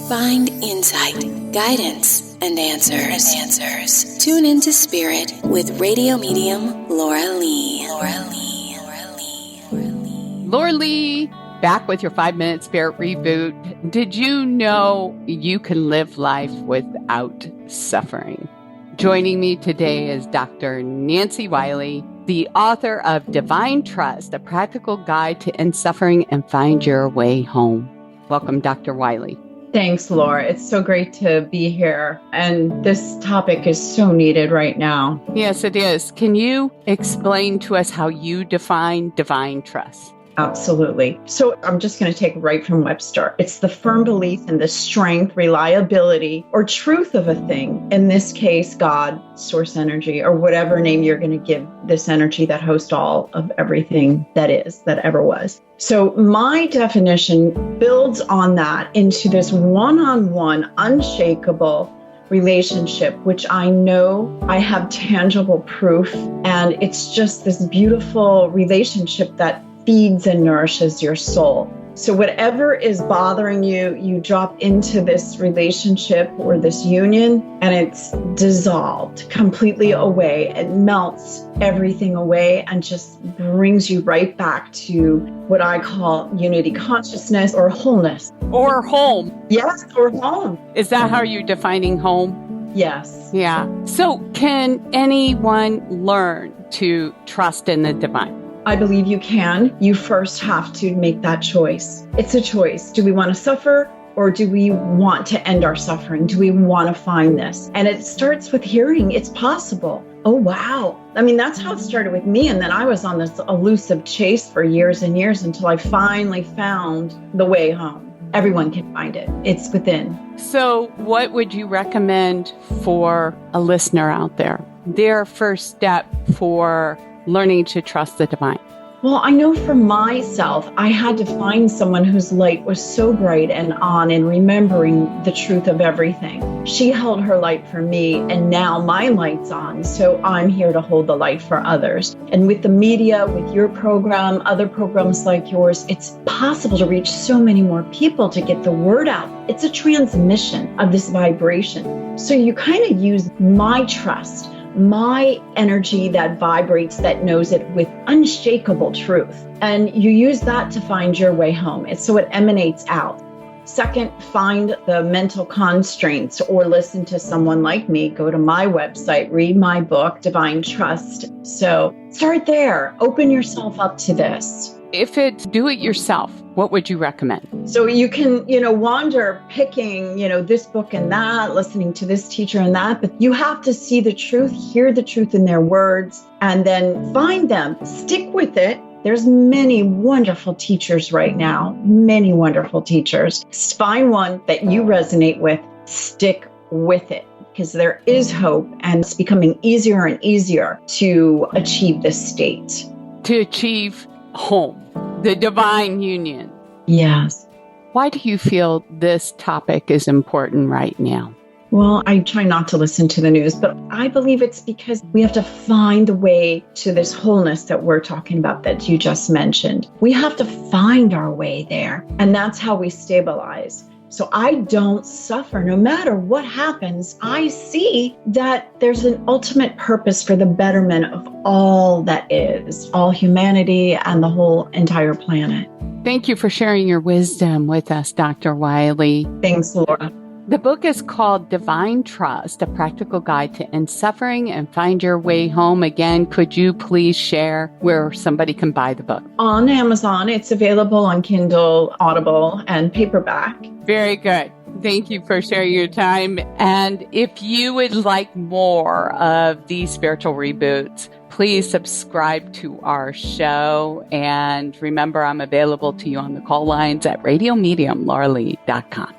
Find insight, guidance, and answers. Tune into Spirit with radio medium Laura Lee. Laura Lee, back with your 5-minute Spirit Reboot. Did you know you can live life without suffering? Joining me today is Dr. Nancy Wiley, the author of Divine Trust, a practical guide to end suffering and find your way home. Welcome, Dr. Wiley. Thanks, Laura. It's so great to be here. And this topic is so needed right now. Yes, it is. Can you explain to us how you define divine trust? Absolutely. So I'm just going to take right from Webster. It's the firm belief in the strength, reliability, or truth of a thing. In this case, God, source energy, or whatever name you're going to give this energy that hosts all of everything that is, that ever was. So my definition builds on that into this one-on-one, unshakable relationship, which I know I have tangible proof. And it's just this beautiful relationship that feeds and nourishes your soul. So whatever is bothering you, you drop into this relationship or this union, and it's dissolved completely away. It melts everything away and just brings you right back to what I call unity consciousness or wholeness. Or home. Yes, or home. Is that how you're defining home? Yes. Yeah. So can anyone learn to trust in the divine? I believe you can. You first have to make that choice. It's a choice. Do we want to suffer, or do we want to end our suffering? Do we want to find this? And it starts with hearing it's possible. Oh, wow. I mean, that's how it started with me. And then I was on this elusive chase for years and years until I finally found the way home. Everyone can find it. It's within. So what would you recommend for a listener out there? Their first step for learning to trust the divine? Well, I know for myself, I had to find someone whose light was so bright and on and remembering the truth of everything. She held her light for me, and now my light's on. So I'm here to hold the light for others. And with the media, with your program, other programs like yours, it's possible to reach so many more people to get the word out. It's a transmission of this vibration. So you kind of use my trust, my energy that vibrates, that knows it with unshakable truth. And you use that to find your way home. So it emanates out. Second, find the mental constraints or listen to someone like me. Go to my website, read my book, Divine Trust. So start there. Open yourself up to this. If it's do it yourself, what would you recommend? So you can, wander picking, this book and that, listening to this teacher and that, but you have to see the truth, hear the truth in their words, and then find them, stick with it. There's many wonderful teachers right now, many wonderful teachers. Find one that you resonate with, stick with it, because there is hope, and it's becoming easier and easier to achieve this state. To achieve home, the divine union. Yes. Why do you feel this topic is important right now? Well, I try not to listen to the news, but I believe it's because we have to find the way to this wholeness that we're talking about that you just mentioned. We have to find our way there, and that's how we stabilize. So I don't suffer. No matter what happens, I see that there's an ultimate purpose for the betterment of all that is, all humanity and the whole entire planet. Thank you for sharing your wisdom with us, Dr. Wiley. Thanks, Laura. The book is called Divine Trust, a practical guide to end suffering and find your way home. Again, could you please share where somebody can buy the book? On Amazon. It's available on Kindle, Audible, and paperback. Very good. Thank you for sharing your time. And if you would like more of these spiritual reboots, please subscribe to our show. And remember, I'm available to you on the call lines at radiomediumlauralee.com.